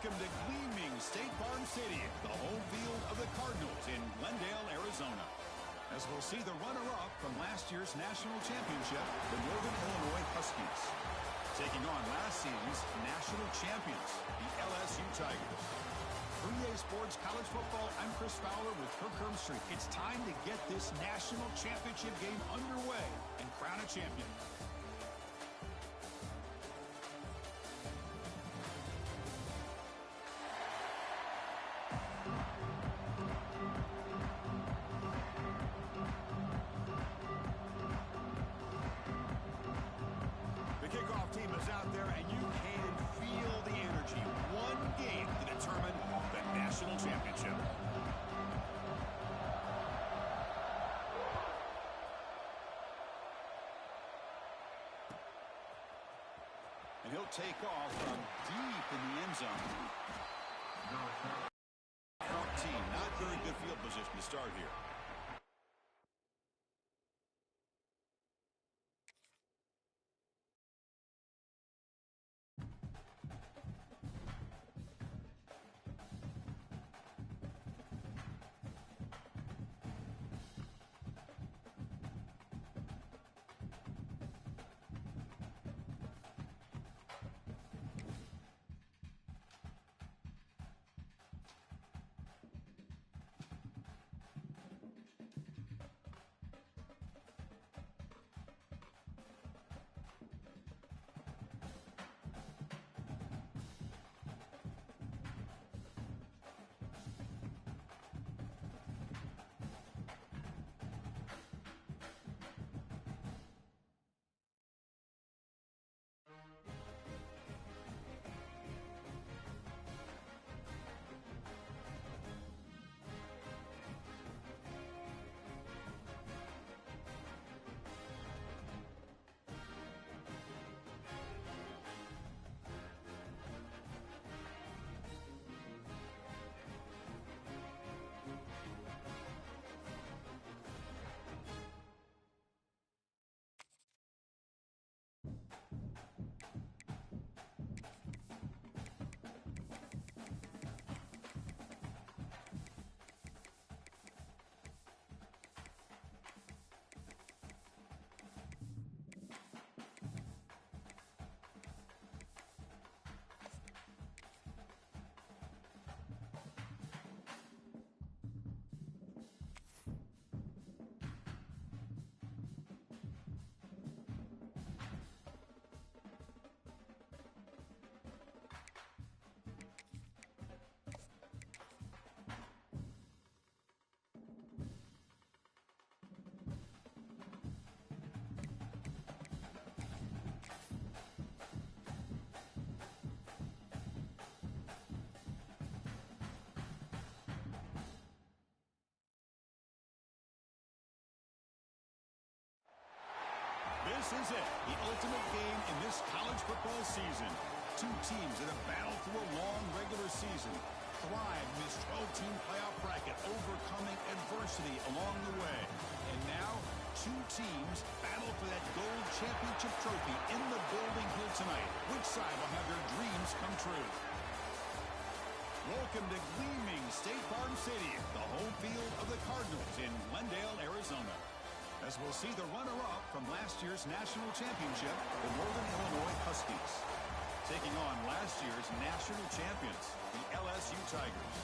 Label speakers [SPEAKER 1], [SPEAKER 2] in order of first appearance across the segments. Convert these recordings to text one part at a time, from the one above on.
[SPEAKER 1] Welcome to gleaming State Farm Stadium, the home field of the Cardinals in Glendale, Arizona. As we'll see the runner-up from last year's national championship, the Northern Illinois Huskies, taking on last season's national champions, the LSU Tigers. For EA Sports College Football, I'm Chris Fowler with Kirk Herbstreit. It's time to get this national championship game underway and crown a champion. And he'll take off from deep in the end zone. Team, not very good field position to start here. This is it, the ultimate game in this college football season. Two teams that have battled through a long regular season, thrived in this 12-team playoff bracket, overcoming adversity along the way. And now, two teams battle for that gold championship trophy in the building here tonight. Which side will have their dreams come true? Welcome to gleaming State Farm Stadium, the home field of the Cardinals in Glendale, Arizona. As we'll see the runner-up from last year's national championship, the Northern Illinois Huskies, taking on last year's national champions, the LSU Tigers.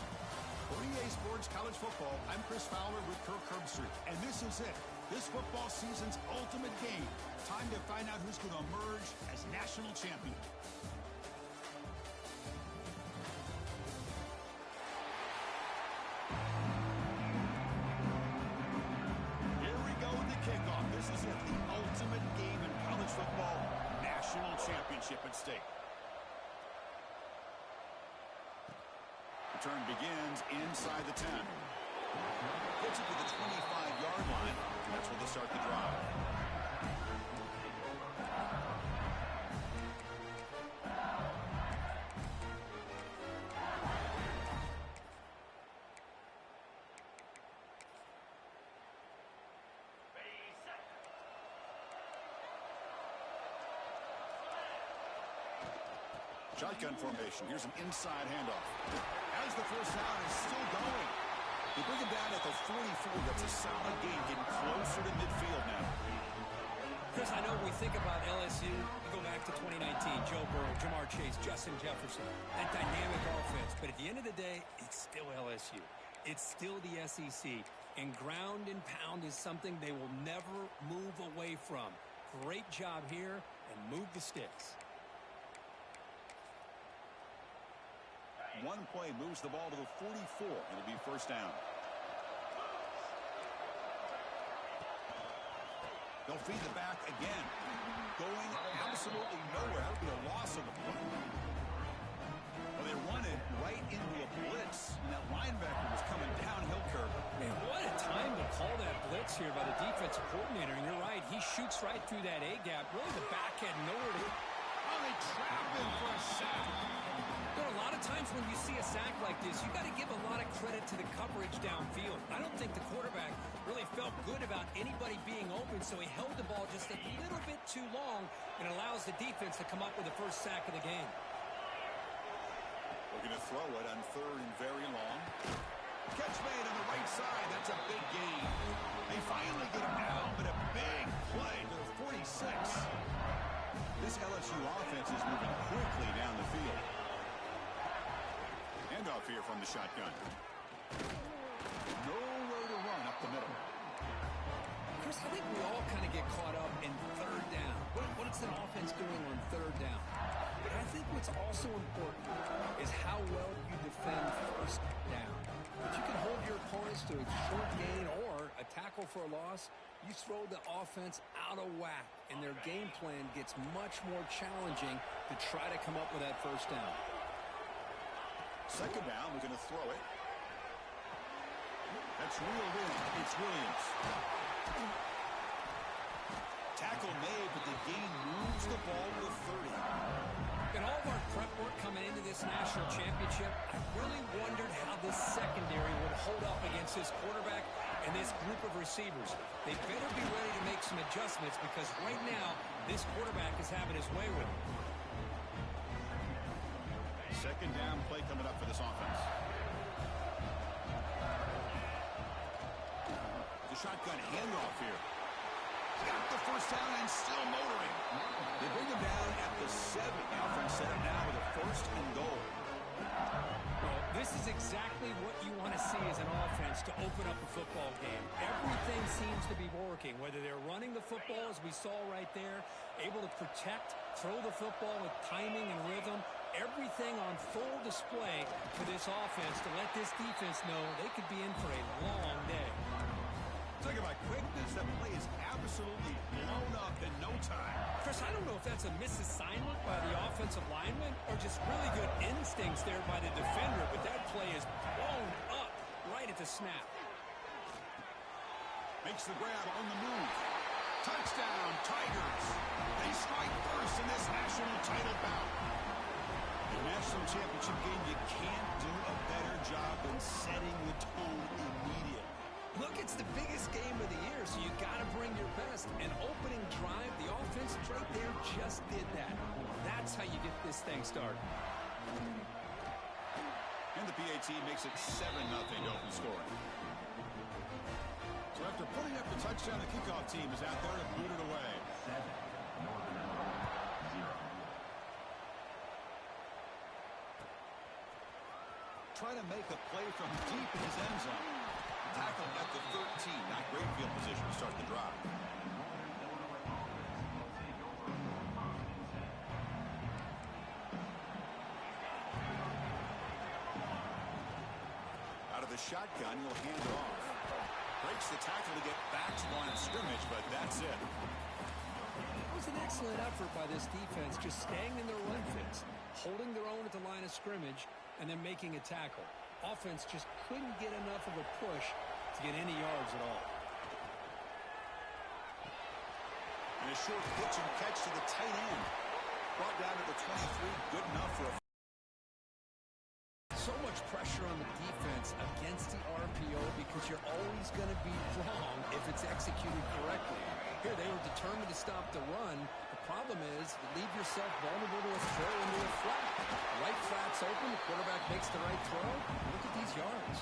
[SPEAKER 1] For EA Sports College Football, I'm Chris Fowler with Kirk Herbstreit, and this is it, this football season's ultimate game. Time to find out who's going to emerge as national champion. This is it, the ultimate game in college football, national championship at stake. The turn begins inside the 10. Gets it to the 25-yard line. That's where they'll start the drive. Shotgun formation. Here's an inside handoff. As the first down is still going. They bring him down at the 44. That's a solid gain, getting closer to midfield now.
[SPEAKER 2] Chris, I know when we think about LSU, we go back to 2019, Joe Burrow, Jamar Chase, Justin Jefferson, that dynamic offense. But at the end of the day, it's still LSU. It's still the SEC. And ground and pound is something they will never move away from. Great job here, and move the sticks.
[SPEAKER 1] One play moves the ball to the 44. It'll be first down. They'll feed the back again. Going absolutely nowhere. That would be a loss of the play. Well, they run it right into a blitz, and that linebacker was coming downhill curve.
[SPEAKER 2] Man, what a time to call that blitz here by the defensive coordinator. And you're right, he shoots right through that A-gap. Really, the back had nowhere to go.
[SPEAKER 1] Oh, they trap him for a sack.
[SPEAKER 2] You know, a lot of times when you see a sack like this, you got to give a lot of credit to the coverage downfield. I don't think the quarterback really felt good about anybody being open, so he held the ball just a little bit too long and allows the defense to come up with the first sack of the game.
[SPEAKER 1] We're going to throw it on third and very long. Catch made on the right side. That's a big gain. They finally get him down, but a big play to the 46. This LSU offense is moving quickly down the field. Handoff here from the shotgun. Nowhere to run up the middle.
[SPEAKER 2] Chris, I think we all kind of get caught up in third down. What's an offense doing on third down? But I think what's also important is how well you defend first down. If you can hold your opponents to a short gain or a tackle for a loss, you throw the offense out of whack, and their game plan gets much more challenging to try to come up with that first down.
[SPEAKER 1] Second down, we're going to throw it. That's reeled in. It's Williams. Tackle made, but the gain moves the ball to the 30.
[SPEAKER 2] In all of our prep work coming into this national championship, I really wondered how this secondary would hold up against this quarterback and this group of receivers. They better be ready to make some adjustments because right now, this quarterback is having his way with him.
[SPEAKER 1] Second down play coming up for this offense. The shotgun handoff here. Got the first down and still motoring. They bring him down at the 7. The offense set up now with a first and goal.
[SPEAKER 2] Well, this is exactly what you want to see as an offense to open up a football game. Everything seems to be working, whether they're running the football, as we saw right there, able to protect, throw the football with timing and rhythm. Everything on full display for this offense to let this defense know they could be in for a long day.
[SPEAKER 1] Talking about quickness, that play is absolutely blown up in no time.
[SPEAKER 2] Chris, I don't know if that's a misassignment by the offensive lineman or just really good instincts there by the defender, but that play is blown up right at the snap.
[SPEAKER 1] Makes the grab on the move. Touchdown, Tigers. They strike first in this national title bout. The national championship game, you can't do a better job than setting the tone immediately.
[SPEAKER 2] Look, it's the biggest game of the year, so you got to bring your best. An opening drive, the offense right there just did that. That's how you get this thing started.
[SPEAKER 1] And the PAT makes it 7-0 to open scoring. So after putting up the touchdown, the kickoff team is out there to boot it away. Trying to make a play from deep in his end zone. Tackle at the 13. Not great field position to start the drive. Out of the shotgun, he'll hand it off. Breaks the tackle to get back to the line of scrimmage, but that's it.
[SPEAKER 2] It was an excellent effort by this defense, just staying in their run fits, holding their own at the line of scrimmage, and then making a tackle. Offense just couldn't get enough of a push to get any yards at all.
[SPEAKER 1] And a short pitch and catch to the tight end. Brought down to the 23, good enough for a...
[SPEAKER 2] So much pressure on the defense against the RPO because you're always going to be wrong if it's executed correctly. Here, they were determined to stop the run. The problem is you leave yourself vulnerable to a throw into a flat. gets open, the quarterback makes the right throw. Look at these yards.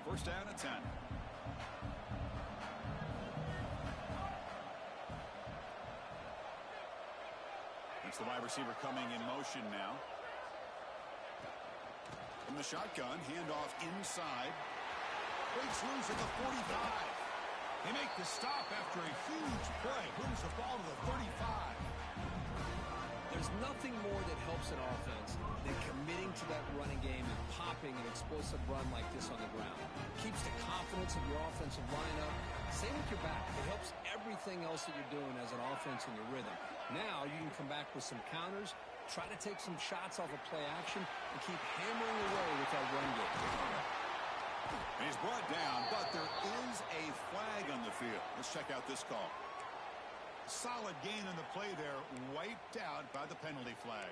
[SPEAKER 1] First down at 10. It's the wide receiver coming in motion now. From the shotgun, handoff inside. Breaks loose at the 45. They make the stop after a huge play. Moves the ball to the 35.
[SPEAKER 2] There's nothing more that helps an offense than committing to that running game and popping an explosive run like this on the ground. Keeps the confidence of your offensive line up. Same with your back. It helps everything else that you're doing as an offense in your rhythm. Now you can come back with some counters, try to take some shots off of play action, and keep hammering away with that run game.
[SPEAKER 1] He's brought down, but there is a flag on the field. Let's check out this call. Solid gain on the play there, wiped out by the penalty flag.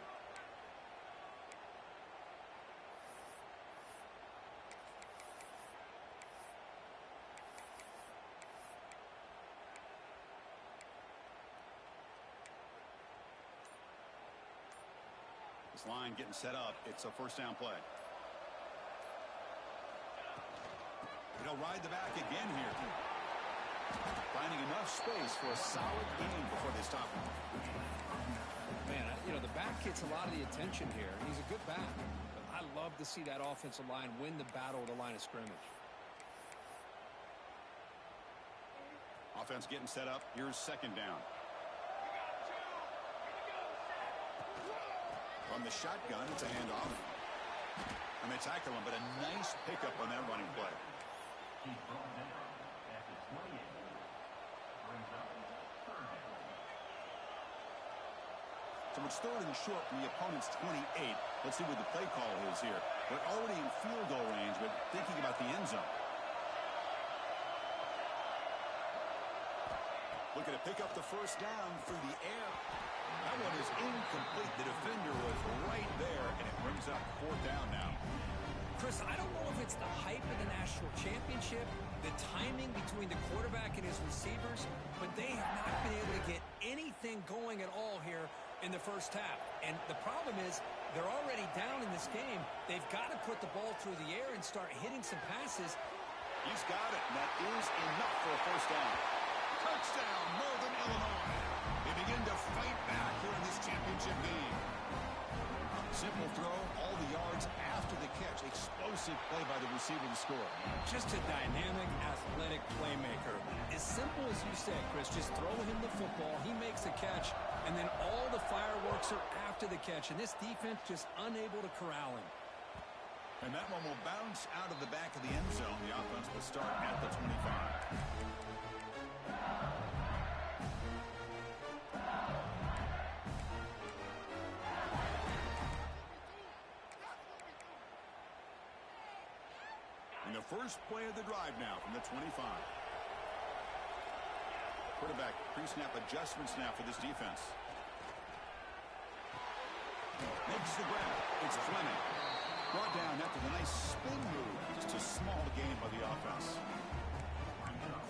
[SPEAKER 1] This line getting set up. It's a first down play. He'll ride the back again here. Finding enough space for a solid gain before they stop him.
[SPEAKER 2] Man, you know, the back gets a lot of the attention here. He's a good back. But I love to see that offensive line win the battle at the line of scrimmage.
[SPEAKER 1] Offense getting set up. Here's second down. From the shotgun, it's a handoff. And they tackle him, but a nice pickup on that running play. So it's third and short from the opponent's 28. Let's see what the play call is here. They're already in field goal range, but thinking about the end zone. Looking to pick up the first down through the air. That one is incomplete. The defender was right there, and it brings up fourth down now.
[SPEAKER 2] Chris, I don't know if it's the hype of the national championship, the timing between the quarterback and his receivers, but they have not been able to get anything going at all here in the first half. And the problem is they're already down in this game. They've got to put the ball through the air and start hitting some passes.
[SPEAKER 1] He's got it, and that is enough for a first down. Touchdown, Northern Illinois. They begin to fight back here in this championship game. Simple throw, all the yards after the catch. Explosive play by the receiver to score.
[SPEAKER 2] Just a dynamic, athletic playmaker. As simple as you said, Chris, just throw him the football, he makes a catch, and then all the fireworks are after the catch. And this defense just unable to corral him.
[SPEAKER 1] And that one will bounce out of the back of the end zone. The offense will start at the 25. And the first play of the drive now from the 25. Quarterback pre-snap adjustments now for this defense. Makes the grab. It's Fleming. Brought down after the nice spin move. Just a small gain by the offense.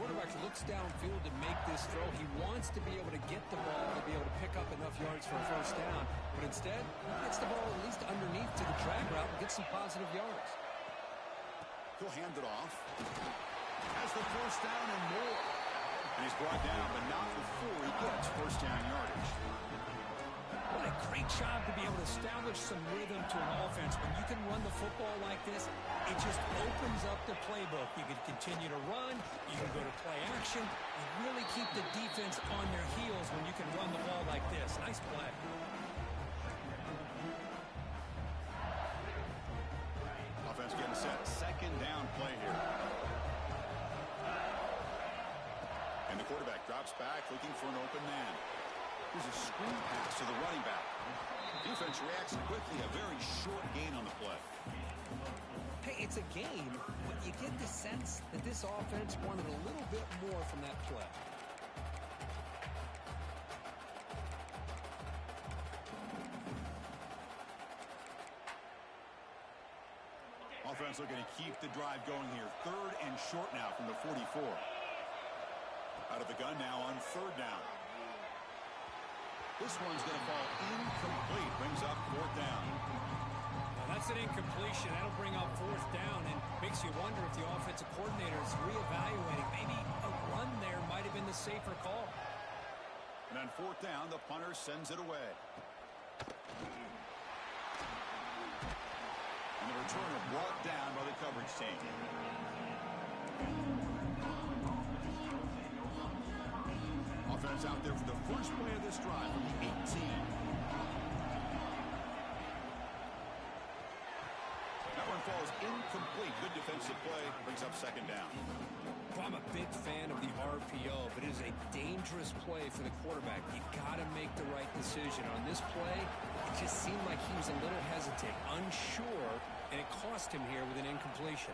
[SPEAKER 2] Quarterback looks downfield to make this throw. He wants to be able to get the ball to be able to pick up enough yards for a first down. But instead, gets the ball at least underneath to the drag route and gets some positive yards.
[SPEAKER 1] He'll hand it off. Has the first down and more. And he's brought down, but not before he gets first down yardage.
[SPEAKER 2] What a great job to be able to establish some rhythm to an offense. When you can run the football like this, it just opens up the playbook. You can continue to run. You can go to play action. You really keep the defense on their heels when you can run the ball like this. Nice play.
[SPEAKER 1] Offense getting set. Second down play here. And the quarterback drops back looking for an open man. Here's a screen pass to the running back. Defense reacts quickly. A very short gain on the play.
[SPEAKER 2] Hey, it's a game, but you get the sense that this offense wanted a little bit more from that play.
[SPEAKER 1] Offense looking to keep the drive going here. Third and short now from the 44. with the gun now on third down. This one's going to fall incomplete. Brings up fourth down.
[SPEAKER 2] Well, that's an incompletion. That'll bring up fourth down and makes you wonder if the offensive coordinator is reevaluating. Maybe a run there might have been the safer call.
[SPEAKER 1] And on fourth down, the punter sends it away. And the returner brought down by the coverage team. Offense out there for the first play of this drive from the 18. That one falls incomplete. Good defensive play. Brings up second down.
[SPEAKER 2] Well, I'm a big fan of the RPO, but it is a dangerous play for the quarterback. You got to make the right decision. On this play, it just seemed like he was a little hesitant, unsure, and it cost him here with an incompletion.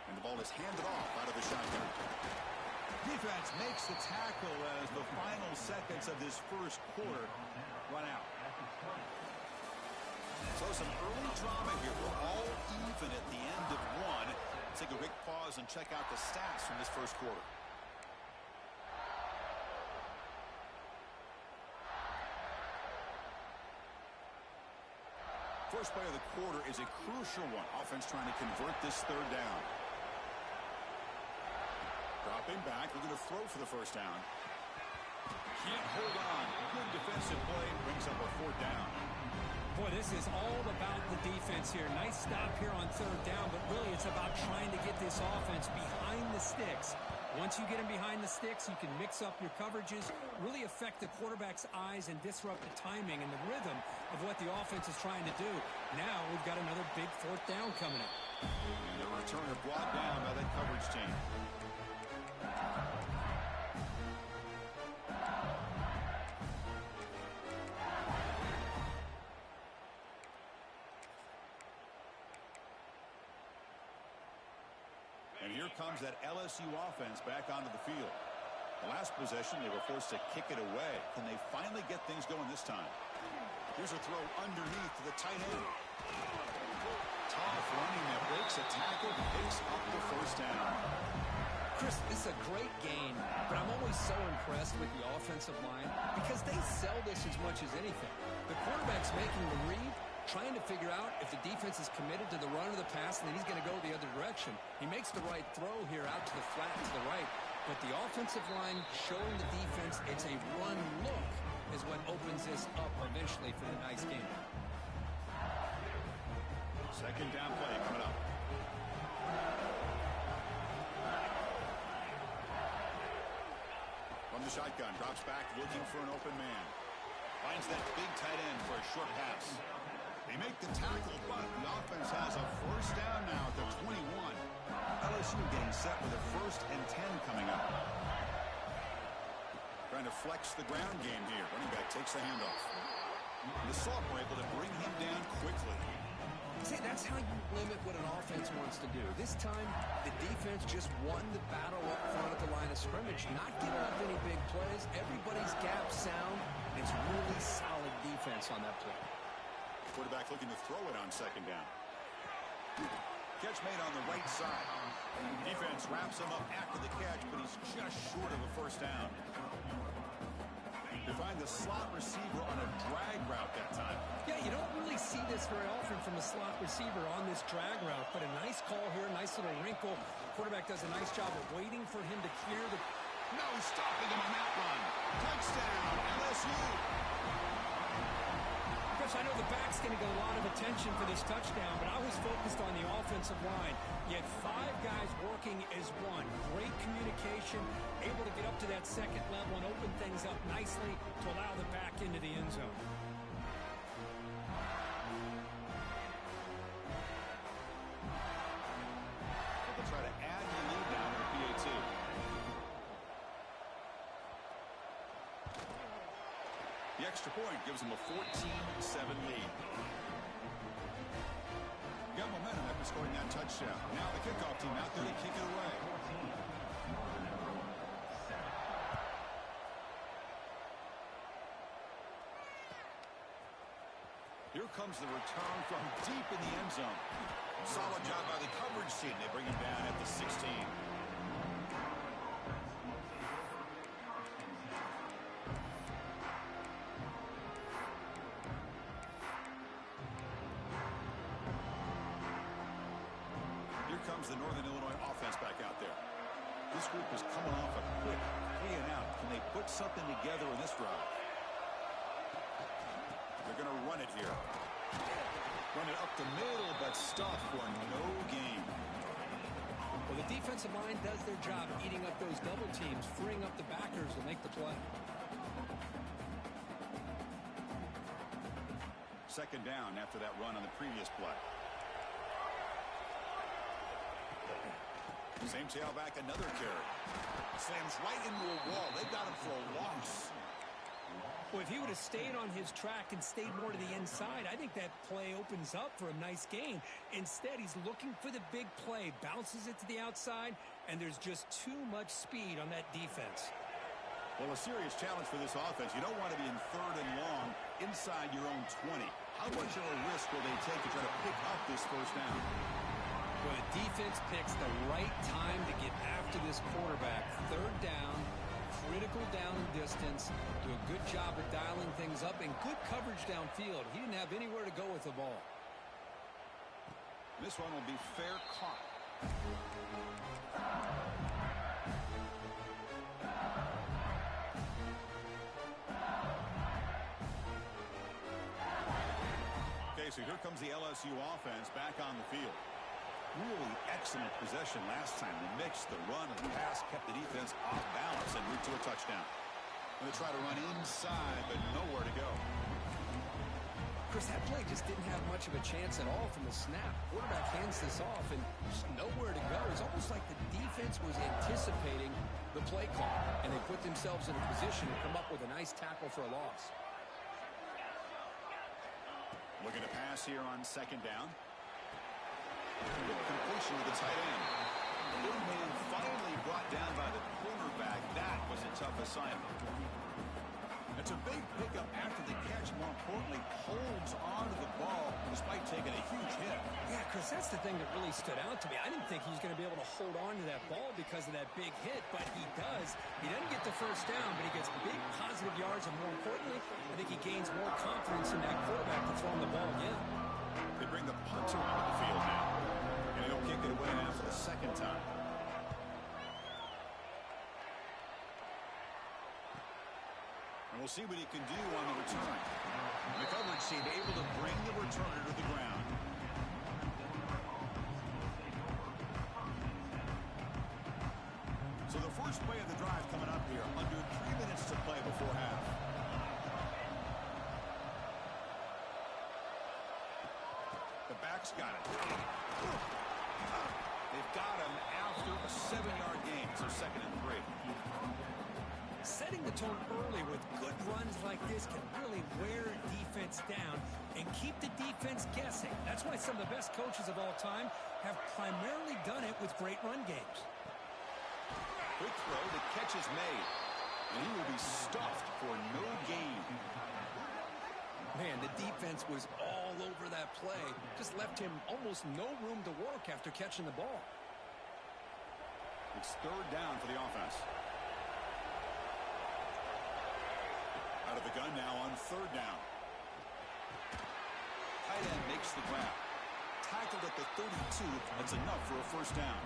[SPEAKER 1] And the ball is handed off out of the shotgun. Defense makes the tackle as the final seconds of this first quarter run out. So some early drama here. We're all even at the end of one. Let's take a quick pause and check out the stats from this first quarter. First play of the quarter is a crucial one. Offense trying to convert this third down. Dropping back, looking to throw for the first down. Can't hold on. Good defensive play. Brings up a fourth down.
[SPEAKER 2] Boy, this is all about the defense here. Nice stop here on third down, but really it's about trying to get this offense behind the sticks. Once you get them behind the sticks, you can mix up your coverages, really affect the quarterback's eyes and disrupt the timing and the rhythm of what the offense is trying to do. Now we've got another big fourth down coming up.
[SPEAKER 1] And the returner brought down by that coverage team. And here comes that LSU offense back onto the field. The last possession, they were forced to kick it away. Can they finally get things going this time? Here's a throw underneath to the tight end. Tough running that breaks a tackle, picks up the first down.
[SPEAKER 2] Chris, this is a great game, but I'm always so impressed with the offensive line because they sell this as much as anything. The quarterback's making the read, trying to figure out if the defense is committed to the run or the pass, and then he's going to go the other direction. He makes the right throw here out to the flat to the right, but the offensive line showing the defense it's a run look is what opens this up eventually for the nice game.
[SPEAKER 1] Second down play coming up. From the shotgun, drops back looking for an open man. Finds that big tight end for a short pass. They make the tackle, but the offense has a first down now at the 21. LSU getting set with a 1st and 10 coming up. Trying to flex the ground game here. Running back takes the handoff. The Salt were able to bring him down quickly.
[SPEAKER 2] See, that's how you limit what an offense wants to do. This time, the defense just won the battle up front at the line of scrimmage, not giving up any big plays. Everybody's gap sound. It's really solid defense on that play.
[SPEAKER 1] Quarterback looking to throw it on second down. Catch made on the right side. Defense wraps him up after the catch, but he's just short of a first down. They find the slot receiver on a drag route that time.
[SPEAKER 2] Yeah, you don't really see this very often from a slot receiver on this drag route, but a nice call here, nice little wrinkle. Quarterback does a nice job of waiting for him to clear the...
[SPEAKER 1] No stopping him on that run. Touchdown, LSU.
[SPEAKER 2] Chris, I know the back's going to get a lot of attention for this touchdown, but I was focused on the offensive line. You had 5 guys working as one. Great communication, able to get up to that second level and open things up nicely to allow the back into the end zone.
[SPEAKER 1] They'll try to add the lead now to the PAT. The extra point gives them a 14-7 lead. Got momentum after scoring that touchdown. Now the kickoff team out there to kick it away. Here comes the return from deep in the end zone. Solid job by the coverage team. They bring him down at the 16. Here comes the Northern Illinois offense back out there. This group is coming off a quick 3-and-out. Can they put something together in this drive? They're going to run it here. Run it up the middle, but stuffed for no gain.
[SPEAKER 2] Well, the defensive line does their job eating up those double teams, freeing up the backers to make the play.
[SPEAKER 1] Second down after that run on the previous play. Same tailback, another carry. Slams right into a wall. They got him for a loss.
[SPEAKER 2] Well, if he would have stayed on his track and stayed more to the inside, I think that play opens up for a nice gain. Instead, he's looking for the big play, bounces it to the outside, and there's just too much speed on that defense.
[SPEAKER 1] Well, a serious challenge for this offense. You don't want to be in third and long inside your own 20. How much of a risk will they take to try to pick up this first down?
[SPEAKER 2] Well, the defense picks the right time to get after this quarterback. Third down, critical down and distance. Do a good job of dialing things up and good coverage downfield. He didn't have anywhere to go with the ball.
[SPEAKER 1] This one will be fair caught. Okay, so here comes the LSU offense back on the field. Really excellent possession last time. They mixed the run and the pass, kept the defense off balance, and moved to a touchdown. Going to try to run inside, but nowhere to go.
[SPEAKER 2] Chris, that play just didn't have much of a chance at all from the snap. Quarterback hands this off, and just nowhere to go. It's almost like the defense was anticipating the play call, and they put themselves in a position to come up with a nice tackle for a loss.
[SPEAKER 1] Looking to pass here on second down. Good completion to the tight end. Big man finally brought down by the cornerback. That was a tough assignment. It's a big pickup after the catch. More importantly, holds on to the ball despite taking a huge hit.
[SPEAKER 2] Yeah, Chris, that's the thing that really stood out to me. I didn't think he was going to be able to hold on to that ball because of that big hit, but he does. He doesn't get the first down, but he gets big positive yards, and more importantly, I think he gains more confidence in that quarterback to throw him the ball again.
[SPEAKER 1] They bring the punter onto the field now. And he'll kick it away now for the second time. And we'll see what he can do on the return. The coverage team able to bring the returner to the ground. So the first play of the drive coming up here. Under 3 minutes to play before half. The back's got it. They've got him after a 7-yard gain, so 2nd and 3.
[SPEAKER 2] Setting the tone early with good runs like this can really wear defense down and keep the defense guessing. That's why some of the best coaches of all time have primarily done it with great run games.
[SPEAKER 1] Quick throw, the catch is made, and he will be stuffed for no gain.
[SPEAKER 2] Man, the defense was all over that play. Just left him almost no room to work after catching the ball.
[SPEAKER 1] It's third down for the offense. Out of the gun now on third down. Tight end makes the grab. Tackled at the 32. That's enough for a first down.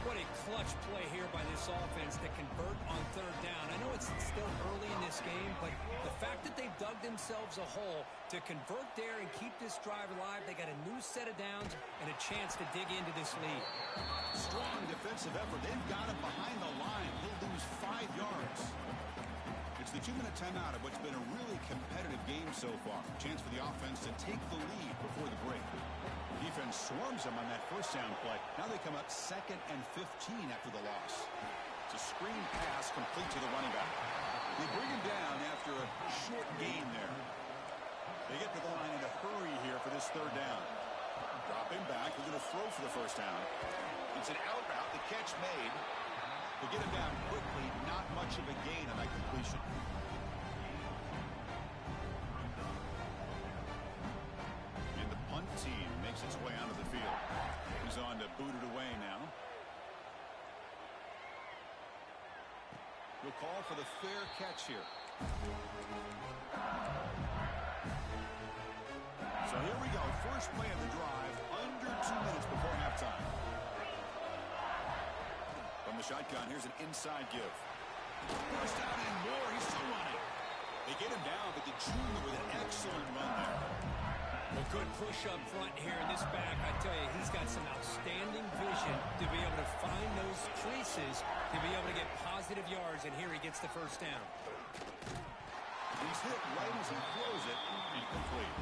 [SPEAKER 2] What a clutch play here by this offense to convert on third down. I know it's still early in this game, but the fact that they've dug themselves a hole to convert there and keep this drive alive, they got a new set of downs and a chance to dig into this lead.
[SPEAKER 1] Strong defensive effort. They've got him behind the line. He'll lose 5 yards. It's the 2-minute timeout of what's been a really competitive game so far. Chance for the offense to take the lead before the break. Defense swarms them on that first down play. Now they come up 2nd and 15 after the loss. It's a screen pass complete to the running back. They bring him down after a short gain there. They get to the line in a hurry here for this third down. Drop him back. They're going to throw for the first down. It's an out route. The catch made. To get him down quickly, not much of a gain on that completion. And the punt team makes its way onto the field. He's on to boot it away now. He'll call for the fair catch here. So here we go. First play of the drive. Under under 2 minutes before halftime. From the shotgun, here's an inside give. First down and more. He's still running. They get him down, but the junior with an excellent run there.
[SPEAKER 2] Well, good push up front here in this back. I tell you, he's got some outstanding vision to be able to find those creases, to be able to get positive yards, and here he gets the first down.
[SPEAKER 1] He's hit right as he throws it, incomplete.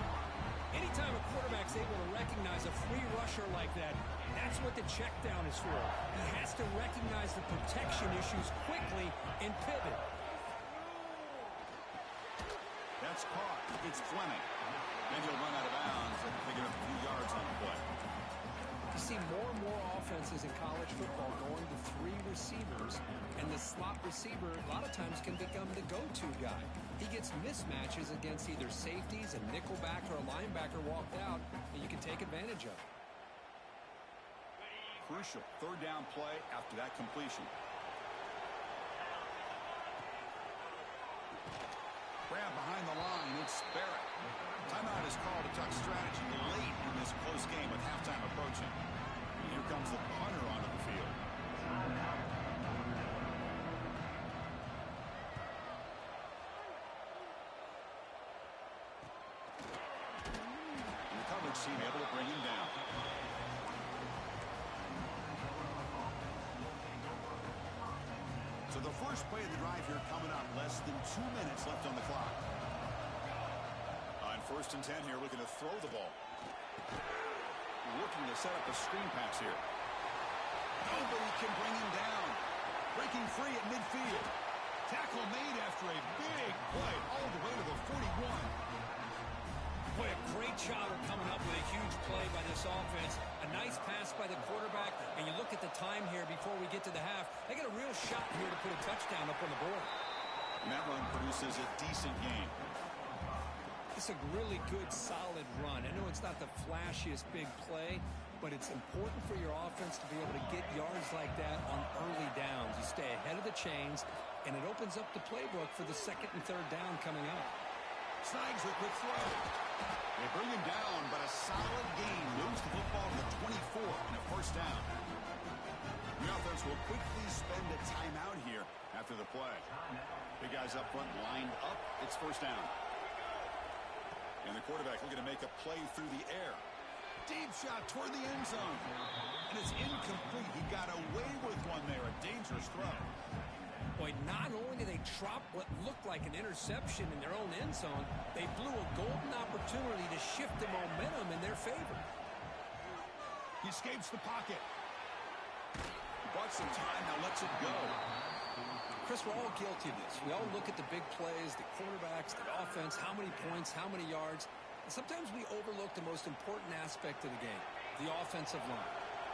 [SPEAKER 2] Anytime a quarterback's able to recognize a free rusher like that, that's what the check down is for. He has to recognize the protection issues quickly and pivot.
[SPEAKER 1] That's caught. It's Fleming. And he'll run out of bounds and pick up a few yards on the play.
[SPEAKER 2] You see more and more offenses in college football going to 3 receivers, and the slot receiver a lot of times can become the go-to guy. He gets mismatches against either safeties, a nickelback, or a linebacker walked out, and you can take advantage of it.
[SPEAKER 1] Crucial third down play after that completion. Grab behind the line. It's Barrett. Timeout is called to tuck strategy late in this close game with halftime approaching. And here comes the punter onto the field. And the coverage team able to bring him down. So the first play of the drive here coming up. Less than 2 minutes left on the clock. On 1st and 10 here, looking to throw the ball. Looking to set up a screen pass here. Nobody can bring him down. Breaking free at midfield. Tackle made after a big play all the way to the 41.
[SPEAKER 2] Boy, a great job of coming up with a huge play by this offense. A nice pass by the quarterback, and you look at the time here before we get to the half. They got a real shot here to put a touchdown up on the board.
[SPEAKER 1] And that run produces a decent gain.
[SPEAKER 2] It's a really good, solid run. I know it's not the flashiest big play, but it's important for your offense to be able to get yards like that on early downs. You stay ahead of the chains, and it opens up the playbook for the 2nd and 3rd down coming up.
[SPEAKER 1] Snags a quick throw. They bring him down, but a solid gain moves the football to the 24 and a first down. The offense will quickly spend a timeout here after the play. Big guys up front lined up. It's first down. And the quarterback looking to make a play through the air. Deep shot toward the end zone. And it's incomplete. He got away with one there. A dangerous throw.
[SPEAKER 2] Boy, not only did they drop what looked like an interception in their own end zone, they blew a golden opportunity to shift the momentum in their favor.
[SPEAKER 1] He escapes the pocket. Bought some time, now lets it go.
[SPEAKER 2] Chris, we're all guilty of this. We all look at the big plays, the quarterbacks, the offense, how many points, how many yards. And sometimes we overlook the most important aspect of the game, the offensive line.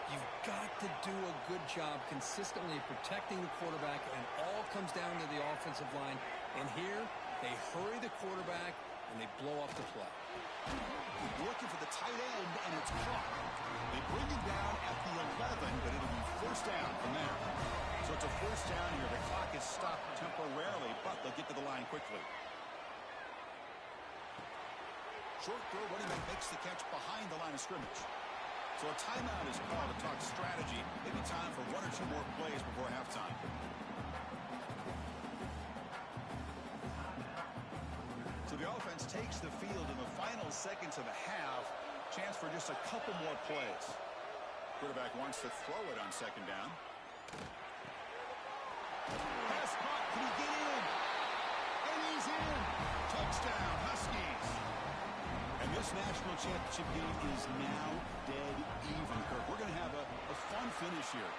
[SPEAKER 2] You've got to do a good job consistently protecting the quarterback, and all comes down to the offensive line. And here, they hurry the quarterback, and they blow up the play.
[SPEAKER 1] Looking for the tight end, and it's caught. They bring him down at the 11, but it'll be first down from there. So it's a first down here. The clock is stopped temporarily, but they'll get to the line quickly. Short throw, running back makes the catch behind the line of scrimmage. So a timeout is called to talk strategy. Maybe time for 1 or 2 more plays before halftime. So the offense takes the field in the final seconds of the half. Chance for just a couple more plays. Quarterback wants to throw it on 2nd down. Pass caught. Can he get in? And he's in. Touchdown, Huskies. And this national championship game is now dead even, Kirk. We're going to have a fun finish here.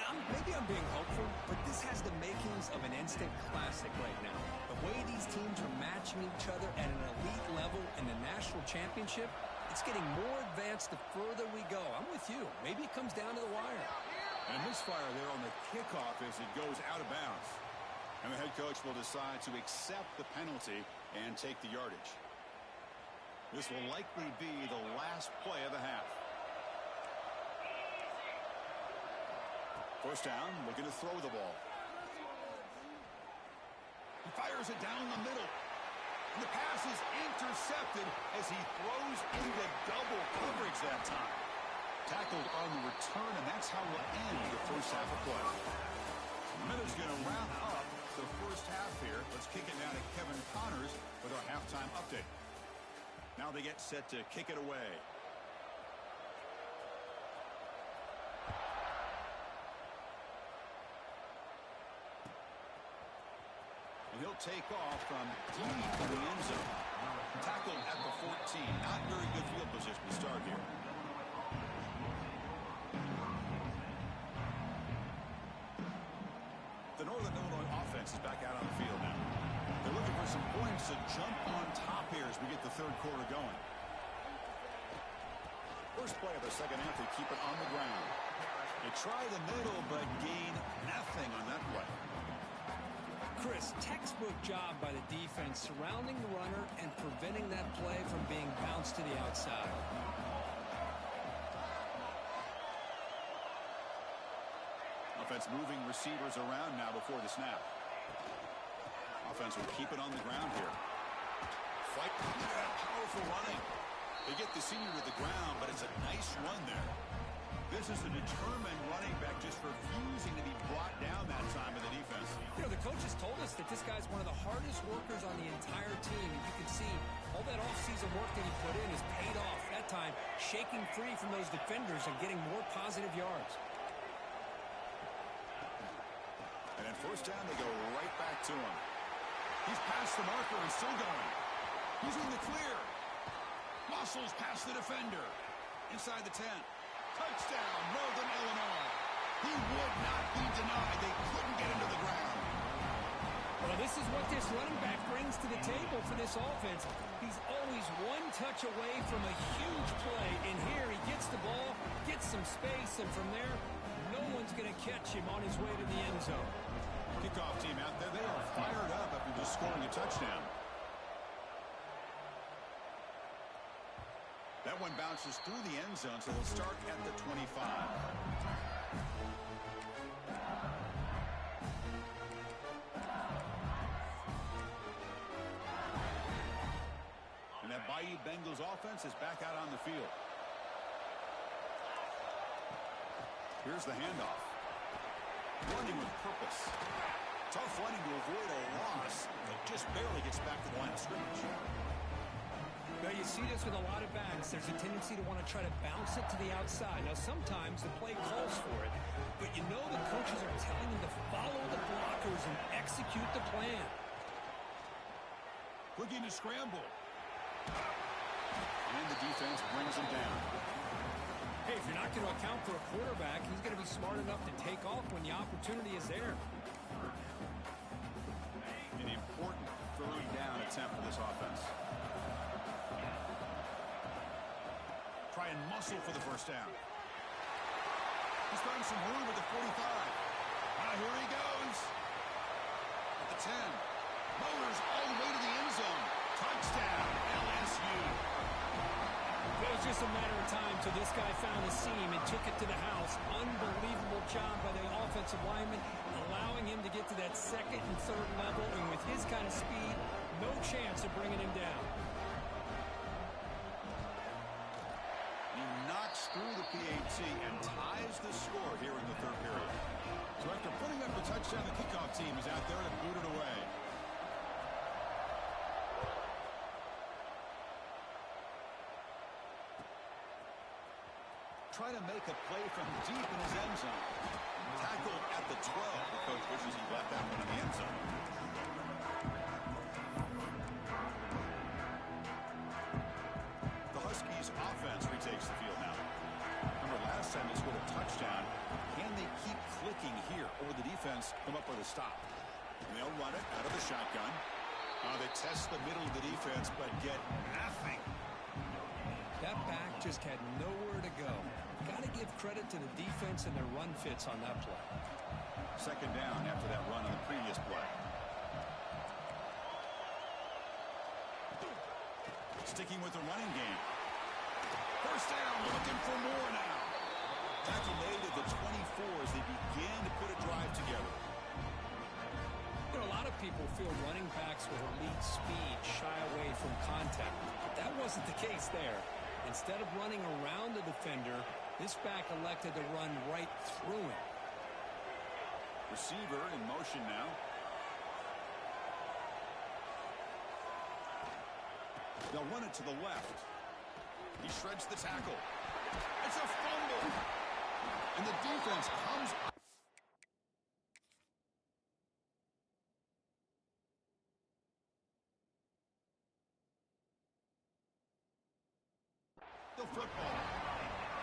[SPEAKER 2] And maybe I'm being hopeful, but this has the makings of an instant classic right now. The way these teams are matching each other at an elite level in the national championship, it's getting more advanced the further we go. I'm with you. Maybe it comes down to the wire.
[SPEAKER 1] And a misfire there on the kickoff as it goes out of bounds. And the head coach will decide to accept the penalty and take the yardage. This will likely be the last play of the half. First down, looking to throw the ball. He fires it down the middle. And the pass is intercepted as he throws into double coverage that time. Tackled on the return, and that's how we'll end the first half of play. Miller's going to wrap up the first half here. Let's kick it now to Kevin Connors with our halftime update. Now they get set to kick it away. And he'll take off from deep in the end zone. Tackled at the 14. Not very good field position to start here. The Northern Illinois offense is back out on the field now. They're looking for some points to jump on top here as we get the third quarter going. First play of the second half, they keep it on the ground. They try the middle, but gain nothing on that play.
[SPEAKER 2] Chris, textbook job by the defense surrounding the runner and preventing that play from being bounced to the outside.
[SPEAKER 1] Offense moving receivers around now before the snap. Offense will keep it on the ground here. Fight, powerful running. They get the senior to the ground, but it's a nice run there. This is a determined running back just refusing to be brought down that time in the defense.
[SPEAKER 2] You know, the coaches told us that this guy's one of the hardest workers on the entire team. And you can see all that offseason work that he put in has paid off. That time, shaking free from those defenders and getting more positive yards.
[SPEAKER 1] And at first down, they go right back to him. He's past the marker and still going. He's in the clear. Muscles past the defender. Inside the 10. Touchdown, Northern Illinois. He would not be denied. They couldn't get him to the ground.
[SPEAKER 2] Well, this is what this running back brings to the table for this offense. He's always one touch away from a huge play. And here he gets the ball, gets some space, and from there, no one's going to catch him on his way to the end zone.
[SPEAKER 1] Kickoff team out there. They are fired up after just scoring a touchdown. That one bounces through the end zone, so they'll start at the 25. And that Bayou Bengals offense is back out on the field. Here's the handoff. Running with purpose. Tough running to avoid a loss, but just barely gets back to the line of scrimmage.
[SPEAKER 2] Now, you see this with a lot of backs. There's a tendency to want to try to bounce it to the outside. Now, sometimes the play calls for it, but you know the coaches are telling them to follow the blockers and execute the plan.
[SPEAKER 1] Looking to scramble. And the defense brings him down.
[SPEAKER 2] Hey, if you're not going to account for a quarterback, he's going to be smart enough to take off when the opportunity is there.
[SPEAKER 1] An important third down attempt for this offense. Try and muscle for the first down. He's found some room at the 45. Now here he goes. At the 10. Motors all the way to the end zone. Touchdown, LSU.
[SPEAKER 2] It was just a matter of time till this guy found a seam and took it to the house. Unbelievable job by the offensive lineman, allowing him to get to that second and third level. And with his kind of speed, no chance of bringing him down.
[SPEAKER 1] Through the PAT and ties the score here in the third period. So after putting up the touchdown, the kickoff team is out there to boot it away. Try to make a play from deep in his end zone. Tackled at the 12. The coach wishes he left that one in the end zone. The Huskies offense retakes the field now. Remember last time they scored a touchdown. Can they keep clicking here, or will the defense come up with a stop? And they'll run it out of the shotgun. They test the middle of the defense, but get nothing.
[SPEAKER 2] That back just had nowhere to go. Got to give credit to the defense and their run fits on that play.
[SPEAKER 1] Second down after that run on the previous play. Sticking with the running game. First down, looking for more now. Tackle made at the 24 as they begin to put a drive together.
[SPEAKER 2] You know, a lot of people feel running backs with elite speed shy away from contact. That wasn't the case there. Instead of running around the defender, This back elected to run right through him.
[SPEAKER 1] Receiver in motion now. They'll run it to the left. He shreds the tackle. It's a fumble. And the defense comes up. The football.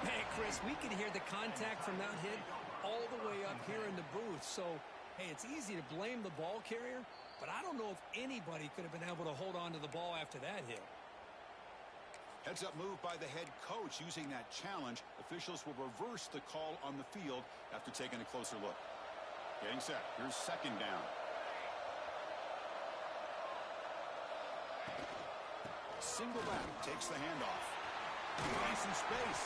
[SPEAKER 2] Hey, Chris, we could hear the contact from that hit all the way up here in the booth. So, hey, it's easy to blame the ball carrier, but I don't know if anybody could have been able to hold on to the ball after that hit.
[SPEAKER 1] Heads-up move by the head coach using that challenge. Officials will reverse the call on the field after taking a closer look. Getting set. Here's second down. Single back takes the handoff. Finds some space.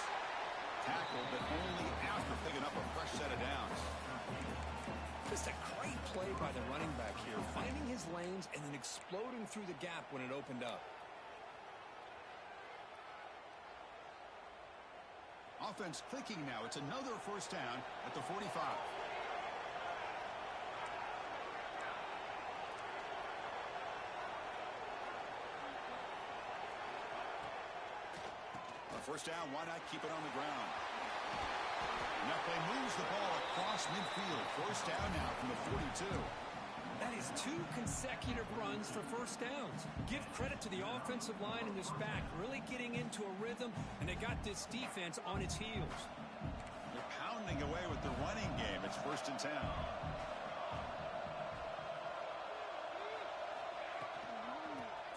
[SPEAKER 1] Tackled, but only after picking up a fresh set of downs.
[SPEAKER 2] Just a great play by the running back here, finding his lanes and then exploding through the gap when it opened up.
[SPEAKER 1] Offense clicking now. It's another first down at the 45. On first down, why not keep it on the ground? And that play moves the ball across midfield. First down now from the 42.
[SPEAKER 2] That is 2 consecutive runs for first downs. Give credit to the offensive line in this back, really getting into a rhythm, and they got this defense on its heels.
[SPEAKER 1] They're pounding away with the running game. It's first and 10.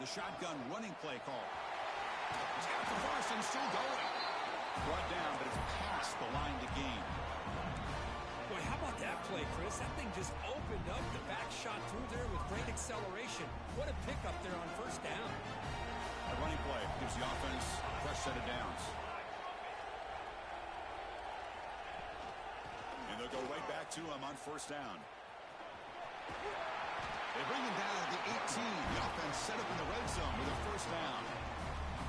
[SPEAKER 1] The shotgun running play call. He's got the first and still going. Brought down, but it's past the line to gain.
[SPEAKER 2] Boy, how about that play, Chris? That thing just opened up. The back shot through there with great acceleration. What a pickup there on first down.
[SPEAKER 1] A running play gives the offense a fresh set of downs. And they'll go right back to him on first down. They bring him down at the 18. The offense set up in the red zone with a first down.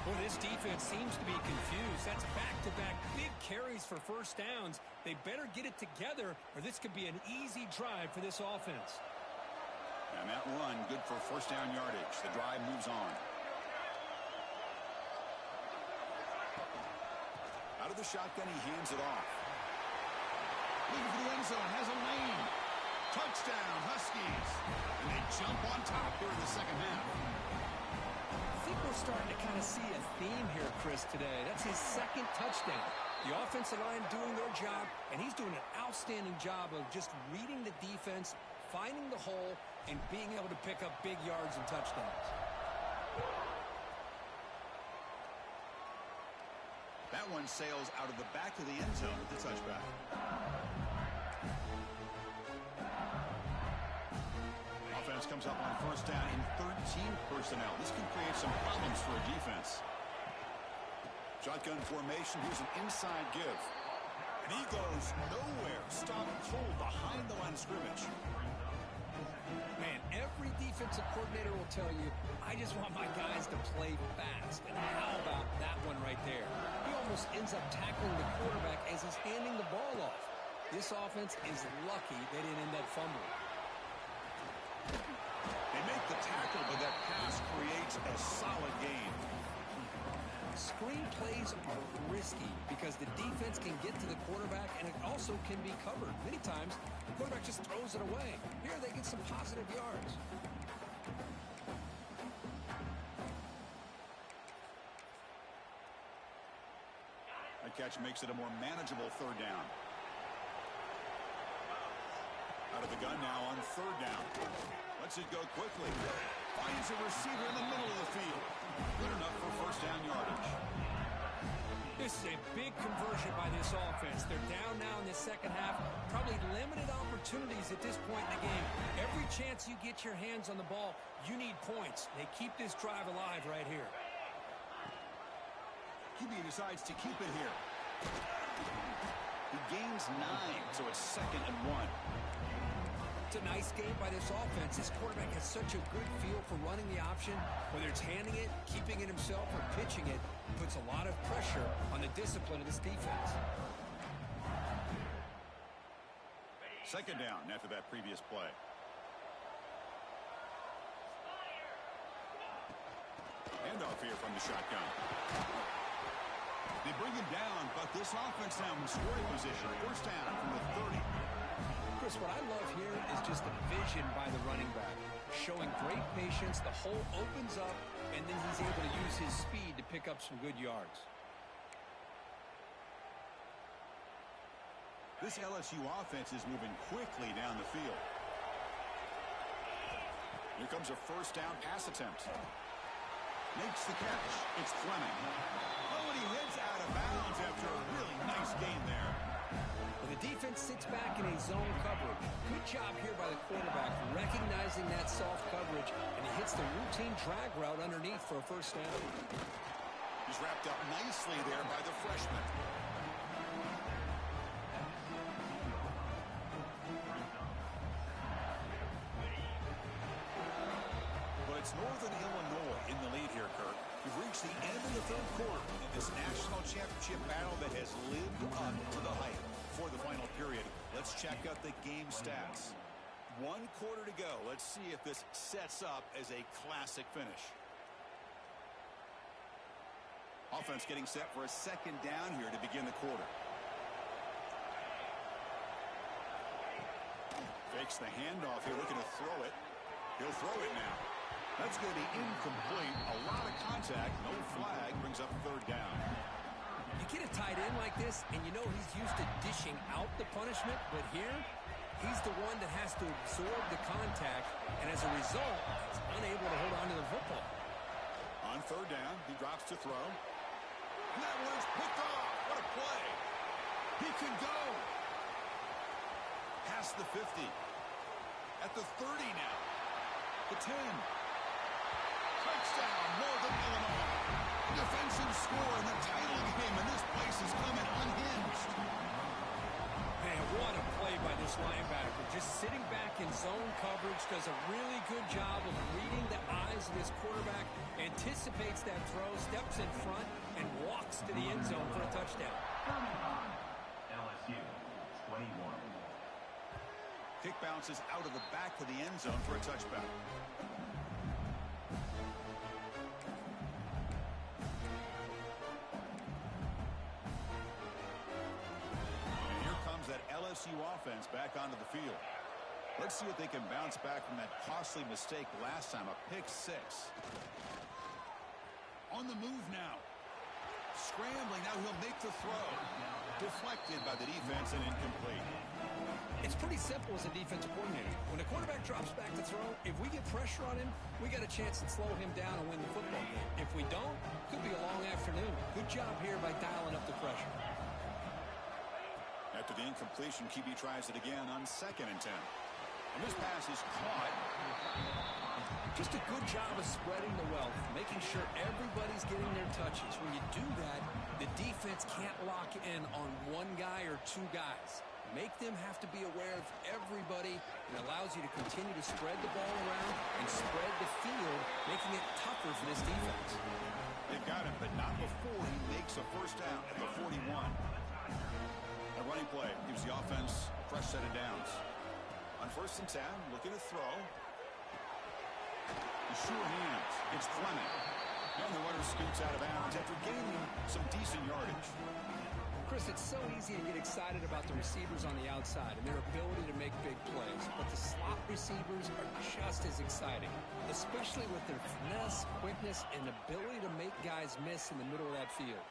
[SPEAKER 2] Well, this defense seems to be confused. That's back-to-back big carries for first downs. They better get it together, or this could be an easy drive for this offense.
[SPEAKER 1] And that run, good for first down yardage. The drive moves on. Out of the shotgun, he hands it off. Looking for the end zone, has a lane. Touchdown, Huskies. And they jump on top here in the second half.
[SPEAKER 2] I think we're starting to kind of see a theme here, Chris, today. That's his second touchdown. The offensive line doing their job, and he's doing an outstanding job of just reading the defense, finding the hole, and being able to pick up big yards and touchdowns.
[SPEAKER 1] That one sails out of the back of the end zone with the touchback. Offense comes up on first down in 13 personnel. This can create some problems for a defense. Shotgun formation. Here's an inside give. And he goes nowhere. Stop cold behind the line of scrimmage.
[SPEAKER 2] Man, every defensive coordinator will tell you, I just want my guys to play fast. And how about that one right there? He almost ends up tackling the quarterback as he's handing the ball off. This offense is lucky they didn't end up fumbling.
[SPEAKER 1] They make the tackle, but that pass creates a solid gain.
[SPEAKER 2] Screen plays are risky because the defense can get to the quarterback, and it also can be covered. Many times, the quarterback just throws it away. Here, they get some positive yards.
[SPEAKER 1] That catch makes it a more manageable third down. Out of the gun now on third down. Lets it go quickly. Finds a receiver in the middle of the field. Good enough for first down yardage.
[SPEAKER 2] This is a big conversion by this offense. They're down now in the second half. Probably limited opportunities at this point in the game. Every chance you get your hands on the ball, you need points. They keep this drive alive right here.
[SPEAKER 1] QB decides to keep it here. He gains 9, so it's 2nd and 1.
[SPEAKER 2] It's a nice game by this offense. This quarterback has such a good feel for running the option. Whether it's handing it, keeping it himself, or pitching it, puts a lot of pressure on the discipline of this defense.
[SPEAKER 1] Second down after that previous play. Handoff here from the shotgun. They bring him down, but this offense now in scoring position. First down from the 30.
[SPEAKER 2] Chris, what I love here is just the vision by the running back. Showing great patience, the hole opens up, and then he's able to use his speed to pick up some good yards.
[SPEAKER 1] This LSU offense is moving quickly down the field. Here comes a first down pass attempt. Makes the catch. It's Fleming. Oh, and he heads out of bounds after a really nice game there.
[SPEAKER 2] Well, the defense sits back in a zone coverage. Good job here by the quarterback, recognizing that soft coverage, and he hits the routine drag route underneath for a first down.
[SPEAKER 1] He's wrapped up nicely there by the freshman. It's Northern Illinois in the lead here, Kirk. We've reached the end of the third quarter in this national championship battle that has lived up to the hype. For the final period, let's check out the game stats. 1 quarter to go. Let's see if this sets up as a classic finish. Offense getting set for a second down here to begin the quarter. Fakes the handoff here, looking to throw it. He'll throw it now. That's going to be incomplete. A lot of contact. No flag. Brings up third down.
[SPEAKER 2] You get a tight end like this, and you know he's used to dishing out the punishment. But here, he's the one that has to absorb the contact. And as a result, he's unable to hold on to the football.
[SPEAKER 1] On third down, he drops to throw. And that one's picked off. What a play. He can go. Past the 50. At the 30 now. The 10. Touchdown, Northern Illinois. Defensive score in the title game, and this place is coming unhinged.
[SPEAKER 2] Man, what a play by this linebacker. Just sitting back in zone coverage, does a really good job of reading the eyes of this quarterback, anticipates that throw, steps in front, and walks to the end zone for a touchdown.
[SPEAKER 3] LSU, 21.
[SPEAKER 1] Kick bounces out of the back of the end zone for a touchback. That LSU offense back onto the field. Let's see if they can bounce back from that costly mistake last time, a pick 6. On the move now. Scrambling, now he'll make the throw. Deflected by the defense and incomplete.
[SPEAKER 2] It's pretty simple as a defensive coordinator. When the quarterback drops back to throw, if we get pressure on him, we got a chance to slow him down and win the football game. If we don't, could be a long afternoon. Good job here by dialing up the pressure.
[SPEAKER 1] After the incompletion, QB tries it again on 2nd and 10. And this pass is caught.
[SPEAKER 2] Just a good job of spreading the wealth, making sure everybody's getting their touches. When you do that, the defense can't lock in on one guy or 2 guys. Make them have to be aware of everybody, and allows you to continue to spread the ball around and spread the field, making it tougher for this defense.
[SPEAKER 1] They've got him, but not before he makes a first down at the 41. A running play gives the offense a fresh set of downs. On 1st and 10, looking to throw. The sure hands. It's Fleming. And the runner scoots out of bounds after gaining some decent yardage.
[SPEAKER 2] Chris, it's so easy to get excited about the receivers on the outside and their ability to make big plays. But the slot receivers are just as exciting, especially with their finesse, quickness, and ability to make guys miss in the middle of that field.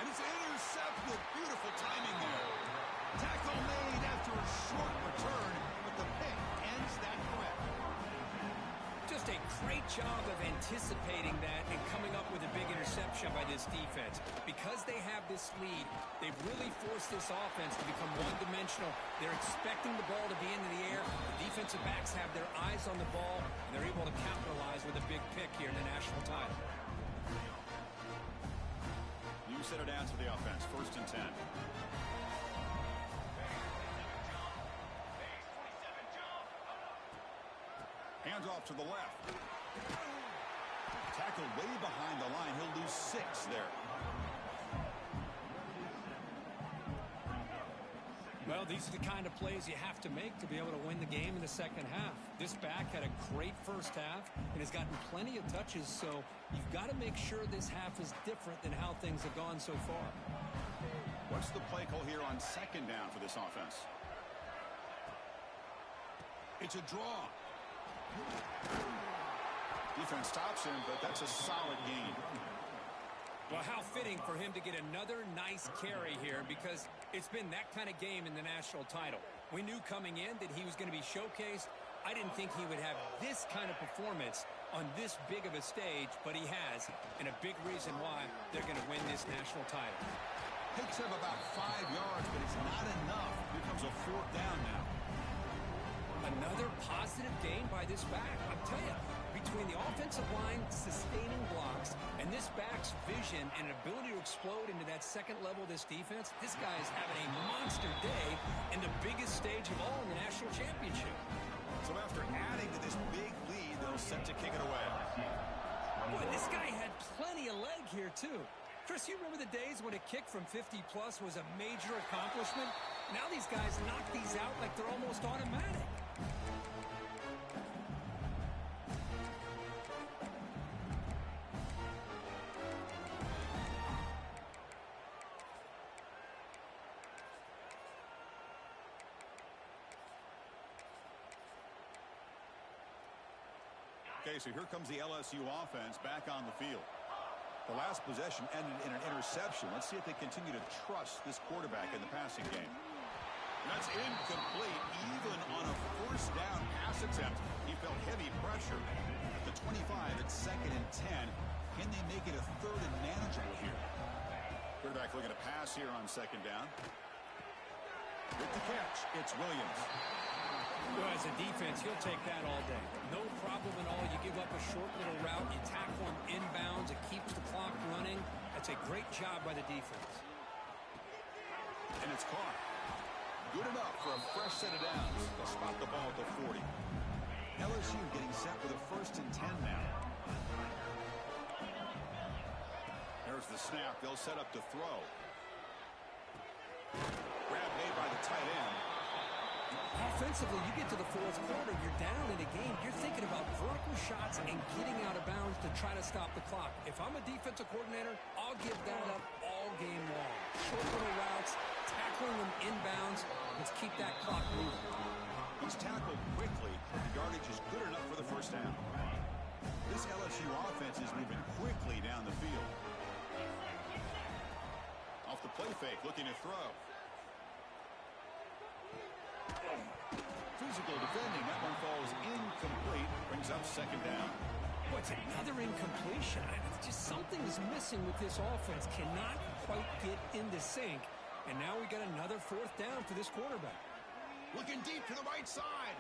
[SPEAKER 1] And it's intercepted. Beautiful timing there. Tackle made after a short return, but the pick ends that threat.
[SPEAKER 2] Just a great job of anticipating that and coming up with a big interception by this defense. Because they have this lead, they've really forced this offense to become one-dimensional. They're expecting the ball to be into the air. The defensive backs have their eyes on the ball, and they're able to capitalize with a big pick here in the national title.
[SPEAKER 1] New set of downs for the offense. 1st and 10. Hands off to the left. Tackled way behind the line. He'll lose 6 there.
[SPEAKER 2] Well, these are the kind of plays you have to make to be able to win the game in the second half. This back had a great first half and has gotten plenty of touches, so you've got to make sure this half is different than how things have gone so far.
[SPEAKER 1] What's the play call here on second down for this offense? It's a draw. Defense stops him, but that's a solid gain.
[SPEAKER 2] Well, how fitting for him to get another nice carry here, because it's been that kind of game in the national title. We knew coming in that he was going to be showcased. I didn't think he would have this kind of performance on this big of a stage, but he has, and a big reason why they're going to win this national title.
[SPEAKER 1] Picks up about 5 yards, but it's not enough. Here comes a 4th down now.
[SPEAKER 2] Another positive gain by this back. I'll tell you, between the offensive line sustaining blocks and this back's vision and ability to explode into that second level of this defense, this guy is having a monster day in the biggest stage of all in the national championship.
[SPEAKER 1] So after adding to this big lead, they'll set to kick it away.
[SPEAKER 2] Boy, this guy had plenty of leg here, too. Chris, you remember the days when a kick from 50-plus was a major accomplishment? Now these guys knock these out like they're almost automatic.
[SPEAKER 1] Okay, so here comes the LSU offense back on the field. The last possession ended in an interception. Let's see if they continue to trust this quarterback in the passing game. That's incomplete. Even on a first down pass attempt, he felt heavy pressure. At the 25, it's 2nd and 10. Can they make it a 3rd and manageable here? Quarterback looking to pass here on 2nd down. With the catch, it's Williams.
[SPEAKER 2] Well, as a defense, he'll take that all day. No problem at all. You give up a short little route, you tackle him inbounds, it keeps the clock running. That's a great job by the defense.
[SPEAKER 1] And it's caught. Good enough for a fresh set of downs. They'll spot the ball at the 40. LSU getting set with a 1st and 10 now. There's the snap. They'll set up to throw. Grab made by the tight end.
[SPEAKER 2] Offensively, you get to the 4th quarter, you're down in a game. You're thinking about vertical shots and getting out of bounds to try to stop the clock. If I'm a defensive coordinator, I'll give that up all game long. Short little routes, tackling them inbounds. Let's keep that clock moving.
[SPEAKER 1] He's tackled quickly. The yardage is good enough for the 1st down. This LSU offense is moving quickly down the field. Off the play fake, looking to throw. Physical defending. That one falls incomplete. Brings up 2nd down.
[SPEAKER 2] What's another incompletion? Just something is missing with this offense. Cannot quite get into sync. And now we got another 4th down for this quarterback.
[SPEAKER 1] Looking deep to the right side.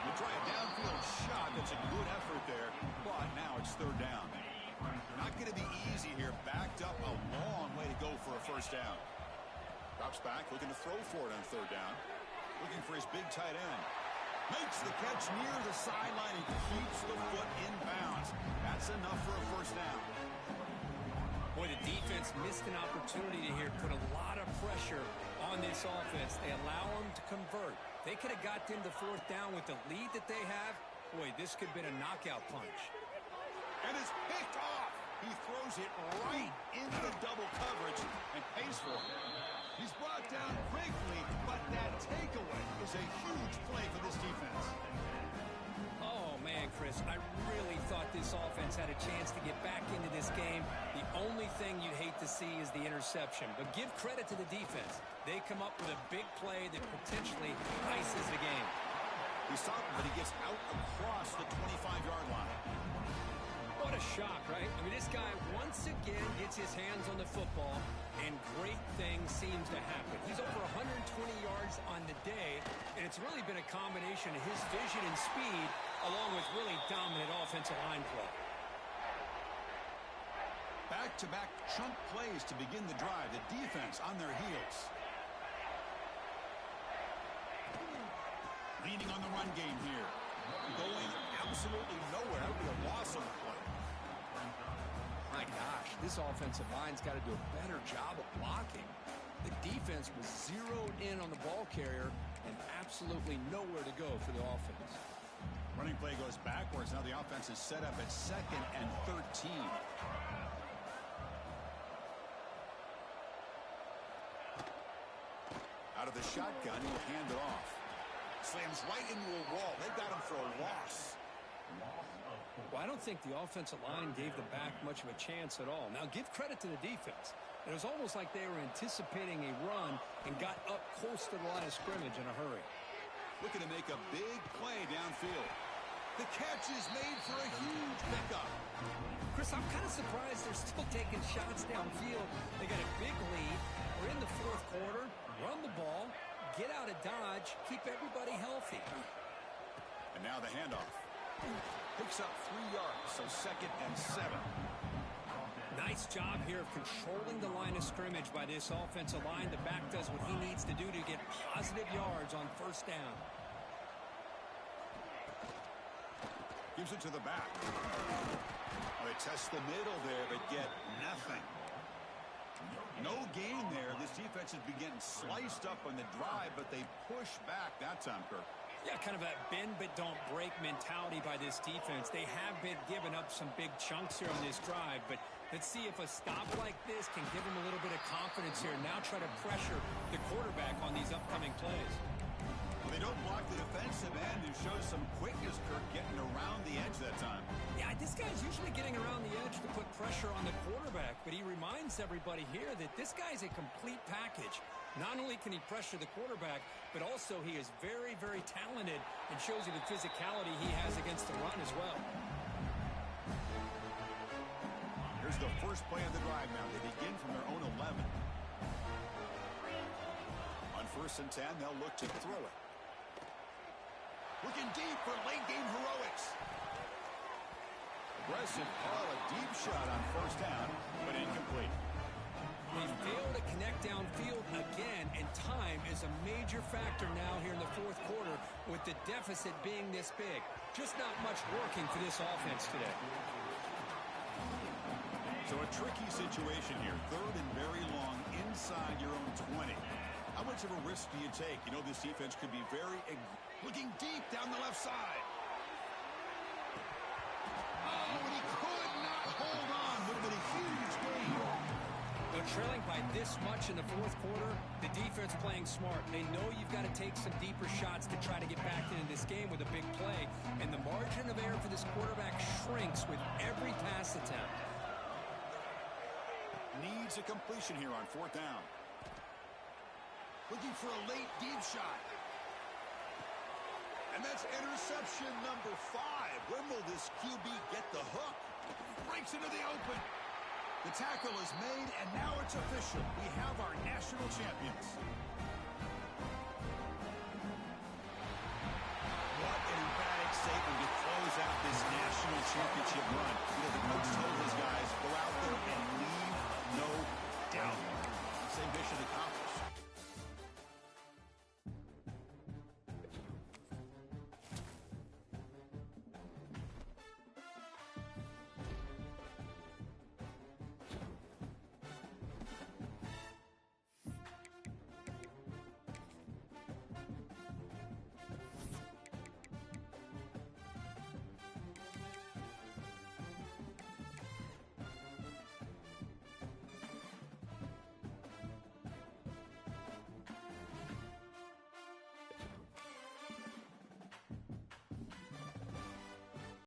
[SPEAKER 1] We'll try a downfield shot. That's a good effort there. But now it's 3rd down. Not going to be easy here. Backed up a long way to go for a 1st down. Drops back, looking to throw for it on 3rd down. Looking for his big tight end. Makes the catch near the sideline and keeps the foot in bounds. That's enough for a 1st down.
[SPEAKER 2] Boy, the defense missed an opportunity to here put a lot of pressure on this offense. They allow them to convert. They could have got them to 4th down with the lead that they have. Boy, this could have been a knockout punch.
[SPEAKER 1] And it's picked off. He throws it right into the double coverage and pays for it. He's brought down quickly, but that takeaway is a huge play for this defense.
[SPEAKER 2] Oh, man, Chris, I really thought this offense had a chance to get back into this game. The only thing you'd hate to see is the interception. But give credit to the defense. They come up with a big play that potentially ices the game.
[SPEAKER 1] He stopped him, but he gets out across the 25-yard line.
[SPEAKER 2] What a shock, right? I mean, this guy once again gets his hands on the football, and great things seems to happen. He's over 120 yards on the day, and it's really been a combination of his vision and speed, along with really dominant offensive line play.
[SPEAKER 1] Back-to-back chunk plays to begin the drive. The defense on their heels. Leaning on the run game here. Going absolutely nowhere. That would be a loss on the play.
[SPEAKER 2] My gosh, this offensive line's got to do a better job of blocking. The defense was zeroed in on the ball carrier and absolutely nowhere to go for the offense.
[SPEAKER 1] Running play goes backwards. Now the offense is set up at 2nd and 13. Out of the shotgun, he'll hand it off. Slams right into a wall. They've got him for a loss.
[SPEAKER 2] Well, I don't think the offensive line gave the back much of a chance at all. Now, give credit to the defense. It was almost like they were anticipating a run and got up close to the line of scrimmage in a hurry.
[SPEAKER 1] Looking to make a big play downfield. The catch is made for a huge pickup.
[SPEAKER 2] Chris, I'm kind of surprised they're still taking shots downfield. They got a big lead. We're in the fourth quarter. Run the ball. Get out of Dodge. Keep everybody healthy.
[SPEAKER 1] And now the handoff. Picks up 3 yards, so 2nd and 7.
[SPEAKER 2] Nice job here of controlling the line of scrimmage by this offensive line. The back does what he needs to do to get positive yards on first down.
[SPEAKER 1] Gives it to the back. Oh, they test the middle there, but get nothing. No gain there. This defense has been getting sliced up on the drive, but they push back that time, Kirk.
[SPEAKER 2] Yeah, kind of a bend but don't break mentality by this defense. They have been giving up some big chunks here on this drive, but let's see if a stop like this can give them a little bit of confidence here. Now try to pressure the quarterback on these upcoming plays.
[SPEAKER 1] Well, they don't block the defensive end and shows some quickness, Kirk, getting around the edge that time.
[SPEAKER 2] Yeah, this guy's usually getting around the edge to put pressure on the quarterback, but he reminds everybody here that this guy's a complete package. Not only can he pressure the quarterback, but also he is very, very talented and shows you the physicality he has against the run as well.
[SPEAKER 1] Here's the first play of the drive now. They begin from their own 11. On 1st and 10, they'll look to throw it. Looking deep for late-game heroics. Aggressive call, a deep shot on 1st down, but incomplete.
[SPEAKER 2] They fail to connect downfield again, and time is a major factor now here in the fourth quarter with the deficit being this big. Just not much working for this offense today.
[SPEAKER 1] So a tricky situation here. 3rd and very long inside your own 20. How much of a risk do you take? You know, this defense could be very... Looking deep down the left side. Oh, and he could not hold on. Would have been a huge gain.
[SPEAKER 2] But trailing by this much in the fourth quarter, the defense playing smart. They know you've got to take some deeper shots to try to get back into this game with a big play. And the margin of error for this quarterback shrinks with every pass attempt.
[SPEAKER 1] Needs a completion here on 4th down. Looking for a late deep shot. And that's interception number 5. When will this QB get the hook? Breaks into the open. The tackle is made, and now it's official. We have our national champions.